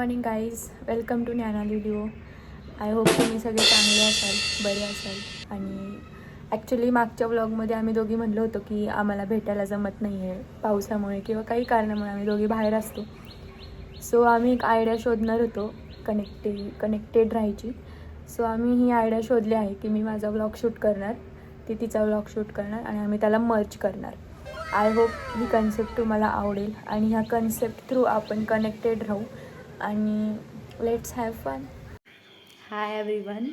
Morning guys, welcome to ज्ञाना video. I hope तुम्ही सगळे चांगले असाल, बरे असाल. आणि ॲक्च्युली मागच्या व्लॉगमध्ये आम्ही दोघी म्हणलो होतो की आम्हाला भेटायला जमत नाही आहे पावसामुळे किंवा काही कारणामुळे आम्ही दोघी बाहेर असतो. सो आम्ही एक आयडिया शोधणार होतो कनेक्टेड राहायची. सो आम्ही ही आयडिया शोधली आहे की मी माझा व्लॉग शूट करणार, ती तिचा व्लॉग शूट करणार आणि आम्ही त्याला मर्ज करणार. आय होप ही कन्सेप्ट तुम्हाला आवडेल आणि ह्या कन्सेप्ट थ्रू आपण कनेक्टेड राहू आणि let's have fun. Hi everyone,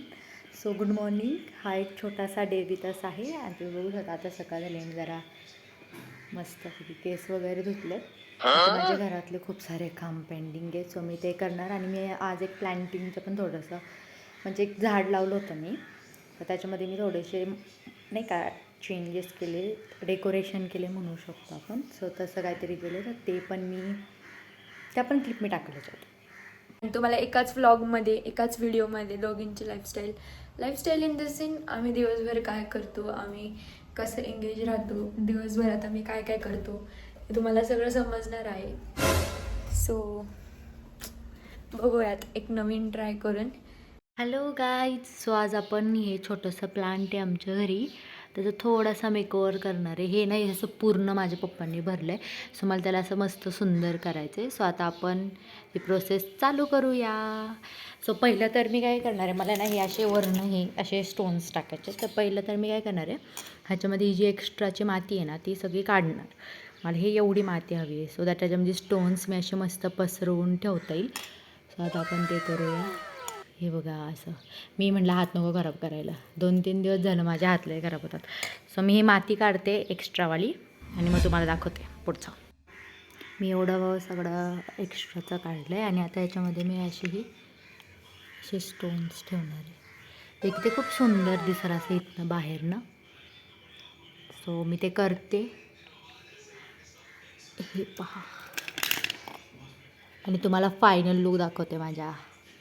so good morning. हा एक छोटासा डेबी तास आहे आणि तुम्ही बघू शकता आता सकाळ झाली आणि जरा मस्तपैकी केस वगैरे धुतले. माझ्या घरातले खूप सारे काम पेंडिंग आहे, सो मी ते करणार. आणि मी आज एक प्लॅन्टिंगचं पण थोडंसं म्हणजे एक झाड लावलं होतं मी, तर त्याच्यामध्ये मी थोडेसे नाही का चेंजेस केले, डेकोरेशन केले म्हणू शकतो आपण. सो तसं काहीतरी केलं, तर ते पण त्या पण क्लिप मी टाकलं होतं. तुम्हाला एकाच व्लॉगमध्ये, एकाच व्हिडिओमध्ये दोघींची लाईफस्टाईल इन द सीन, आम्ही दिवसभर काय करतो, आम्ही कसं एंगेज राहतो, दिवसभरात आम्ही काय काय करतो हे तुम्हाला सगळं समजणार आहे. सो बघूयात एक नवीन ट्राय करून. हॅलो गाईज, सो आज आपण हे छोटंसं प्लांट आहे आमच्या घरी, त्याचा थोडासा मेकओव्हर करणार आहे. हे नाही असं पूर्ण माझ्या पप्पांनी भरलं आहे, सो मला त्याला असं मस्त सुंदर करायचं आहे. सो आता आपण ही प्रोसेस चालू करूया. सो पहिलं तर मी काय करणार आहे, मला ना हे असे वर्ण हे असे स्टोन्स टाकायचे. तर पहिलं तर मी काय करणार आहे, ह्याच्यामध्ये ही जी एक्स्ट्राची माती आहे ना ती सगळी काढणार. मला हे एवढी माती हवी आहे, सो त्याच्यामध्ये स्टोन्स मी असे मस्त पसरवून ठेवता येईल. सो आता आपण ते करूया. हे बघा असं, मी म्हटलं हात नको खराब करायला, 2-3 दिवस झालं माझ्या हातले खराब होतात. सो मी ही माती काढते एक्स्ट्रावाली आणि मग तुम्हाला दाखवते पुढचं. मी एवढं सगळं एक्स्ट्राचं काढलं आहे आणि आता याच्यामध्ये मी असे स्टोन्स ठेवणार आहे. ते खूप सुंदर दिसणार असं इथनं बाहेरनं. सो मी ते करते. हे पहा आणि तुम्हाला फायनल लूक दाखवते माझ्या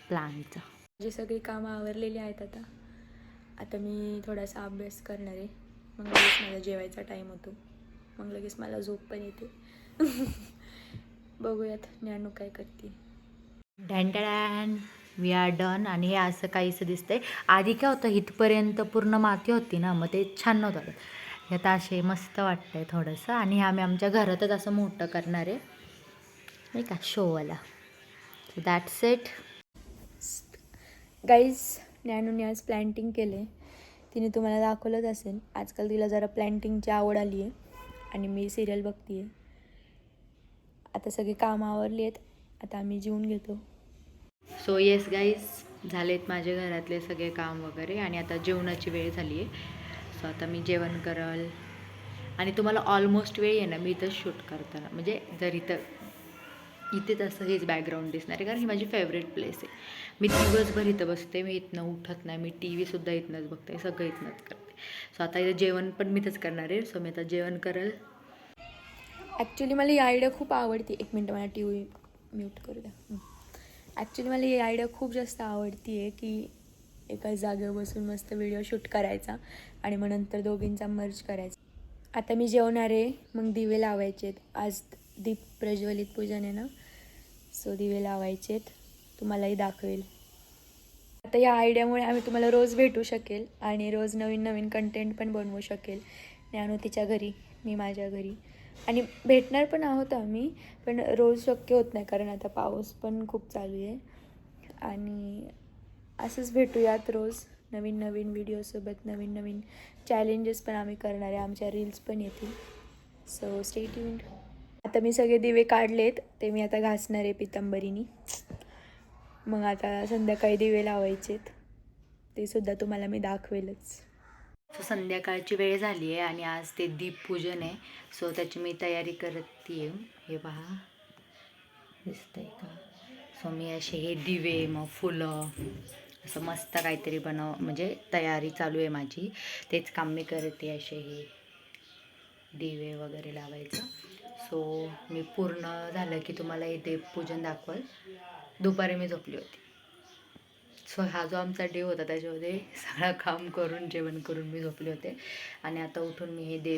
प्लांटचा. जी सगळी कामं आवरलेली आहेत. आता मी थोडासा अभ्यास करणार आहे, मग लगेच मला जेवायचा टाईम होतो, मग लगेच मला झोप पण येते. बघूयात ज्ञानू काय करते. Then we are done. आणि हे असं काहीसं दिसतंय. आधी काय होतं, इथपर्यंत पूर्ण माती होती ना, मग ते छान नव्हतं. हे आता असे मस्त वाटतंय थोडंसं. आणि हे आम्ही आमच्या घरातच असं मोठं करणार आहे नाही का, शोवाला. सो दॅट्स इट गाईज, ज्ञानूने आज प्लॅन्टिंग केले, तिने तुम्हाला दाखवलंच असेल. आजकाल तिला जरा प्लॅन्टिंगची आवड आली आहे आणि मी सिरियल बघते आहे. आता सगळी कामं आवरली आहेत, आता आम्ही जेवून घेतो. सो येस गाईज, झालेत माझे घरातले सगळे काम वगैरे आणि आता जेवणाची वेळ झाली आहे. सो आता मी जेवण करल आणि तुम्हाला ऑलमोस्ट वेळ आहे ना मी इथंच शूट करताना, म्हणजे जर इथेच असं हेच बॅकग्राऊंड दिसणार आहे, कारण ही माझी फेवरेट प्लेस आहे. मी दिवसभर इथं बसते, मी इथनं उठत नाही, मी टी व्हीसुद्धा इथनंच बघते, सगळं इथनंच करते. सो आता इथं जेवण पण मी इथंच करणार आहे. सो मी आता जेवण करल. ॲक्च्युली मला ही आयडिया खूप आवडते. एक मिनटं, मला टी व्ही म्यूट करू द्या. ॲक्च्युली मला ही आयडिया खूप जास्त आवडती आहे की एका जागेवर बसून मस्त व्हिडिओ शूट करायचा आणि मग नंतर दोघींचा मर्ज करायचा. आता मी जेवणार आहे, मग दिवे लावायचे आहेत. आज दीप प्रज्वलित पूजन आहे ना, सो दिवे लावायचे आहेत, तुम्हालाही दाखवेल. आता या आयडियामुळे आम्ही तुम्हाला रोज भेटू शकेल आणि रोज नवीन नवीन कंटेंट पण बनवू शकेल. ज्ञानू तिच्या घरी, मी माझ्या घरी, आणि भेटणार पण आहोत आम्ही, पण रोज शक्य होत नाही कारण आता पाऊस पण खूप चालू आहे. आणि असंच भेटूयात रोज नवीन नवीन व्हिडिओसोबत. नवीन नवीन चॅलेंजेस पण आम्ही करणार आहे, आमच्या रील्स पण येतील. So stay tuned. आता मी सगळे दिवे काढलेत, ते मी आता घासणार आहे पितांबरीनी. मग आता संध्याकाळी दिवे लावायचेत, ते सुद्धा तुम्हाला मी दाखवेलच. सो संध्याकाळची वेळ झाली आहे आणि आज ते दीपपूजन आहे. सो त्याची मी तयारी करते आहे. हे पहा, दिसतंय का? सो मी असे हे दिवे, मग फुलं, असं मस्त काहीतरी म्हणजे तयारी चालू आहे माझी. तेच काम मी करते, असे हे दिवे वगैरे लावायचं. सो मी पूर्ण झालं की तुम्हाला हे दीपपूजन दाखवल. दुपारी मी झोपली होती. सो हा जो आमचा डे होता त्याच्यामध्ये सगळं काम करून जेवण करून मी झोपले होते. आणि आता उठून मी हे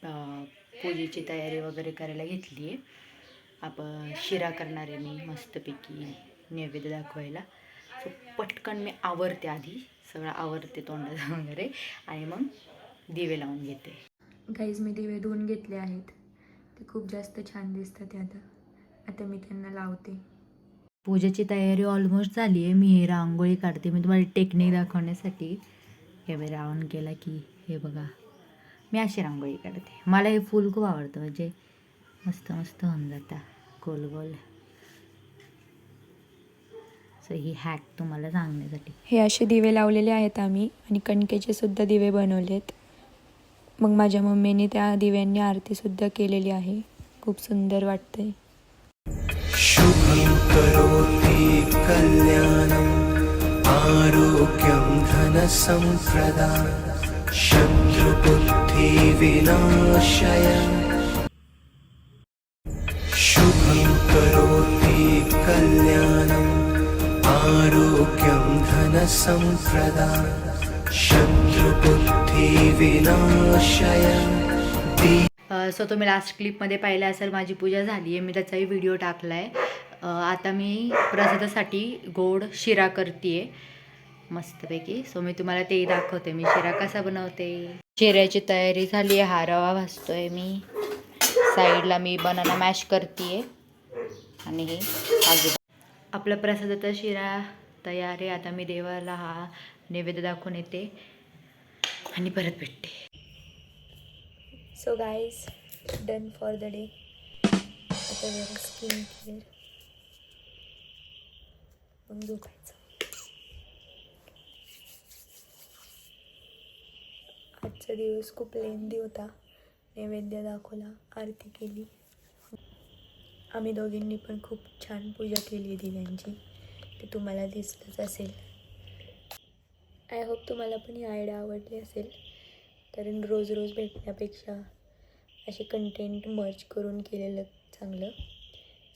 पूजेची तयारी वगैरे करायला घेतली आहे. आपण शिरा करणार आहे मी मस्तपैकी. नैवेद्य दाखवायला. सो पटकन मी आवरते, आधी सगळं आवरते तोंडाचं वगैरे, आणि मग दिवे लावून घेते. गाईज मी दिवे धुवून घेतले आहेत. ते खूप जास्त छान दिसतात आता मी त्यांना लावते. पूजेची तयारी ऑलमोस्ट झाली आहे. मी हे रांगोळी काढते. मी तुम्हाला टेक्निक दाखवण्यासाठी हे बघा, राऊंड केला की हे बघा, मी अशी रांगोळी काढते. मला हे फूल खूप आवडतं, म्हणजे मस्त मस्त होऊन जातं गोल गोल. सो ही हॅक तुम्हाला सांगण्यासाठी. हे असे दिवे लावलेले आहेत आम्ही, आणि कणकेचे सुद्धा दिवे बनवलेत. मग माझ्या मम्मीने त्या दिव्यांनी आरतीसुद्धा केलेली आहे. खूप सुंदर वाटतंय. शुभं करोति कल्याणम् आरोग्यं धनसम्प्रदाय शत्रुबुद्धिविनाशाय शुभं करोति कल्याणम् आरोग्यं धनसम्प्रदाय शत्रुबुद्धिविनाशाय सो तुम्ही लास्ट क्लिपमध्ये पाहिलं असेल, माझी पूजा झाली आहे. मी त्याचाही व्हिडिओ टाकला आहे. आता मी प्रसादासाठी गोड शिरा करते आहे मस्तपैकी. सो मी तुम्हाला तेही दाखवते, मी शिरा कसा बनवते. शिऱ्याची तयारी झाली आहे. हा रवा भाजतोय मी. साईडला मी बनाना मॅश करते आहे, आणि हे काजू. आपला प्रसादाचा शिरा तयार आहे. आता मी देवाला हा नैवेद्य दाखवून येते आणि परत भेटते. So guys, done for the day. आता जरा स्किन केअर, मग झोपायचं. आजचा दिवस खूप लेंदी होता. नैवेद्य दाखवला, आरती केली. आम्ही दोघींनी पण खूप छान पूजा केली आहे दिव्यांची. ते तुम्हाला दिसतच असेल. आय होप तुम्हाला पण ही आयडिया आवडली असेल, कारण रोज रोज भेटण्यापेक्षा असे कंटेंट मर्ज करून केलेलं चांगलं.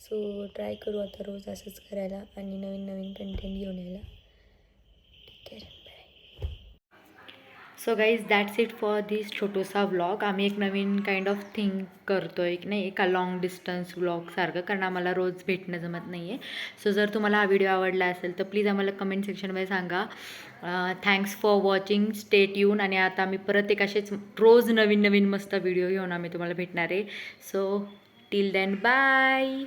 सो ट्राय करू आता रोज असंच करायला आणि नवीन नवीन कंटेंट घेऊन यायला. Take care, bye. So guys, that's it for this छोटूसा व्लॉग. आम्ही एक नवीन काइंड ऑफ थिंग करतो आहे, की नाही, एका लॉंग डिस्टन्स व्लॉगसारखं, कारण आम्हाला रोज भेटणं जमत नाही आहे. सो जर तुम्हाला हा व्हिडिओ आवडला असेल तर प्लीज आम्हाला कमेंट सेक्शनमध्ये सांगा. Thanks for watching, stay tune. आणि आता आम्ही परत एक असेच रोज नवीन नवीन मस्त व्हिडिओ घेऊन आम्ही तुम्हाला भेटणार आहे. So till then, bye.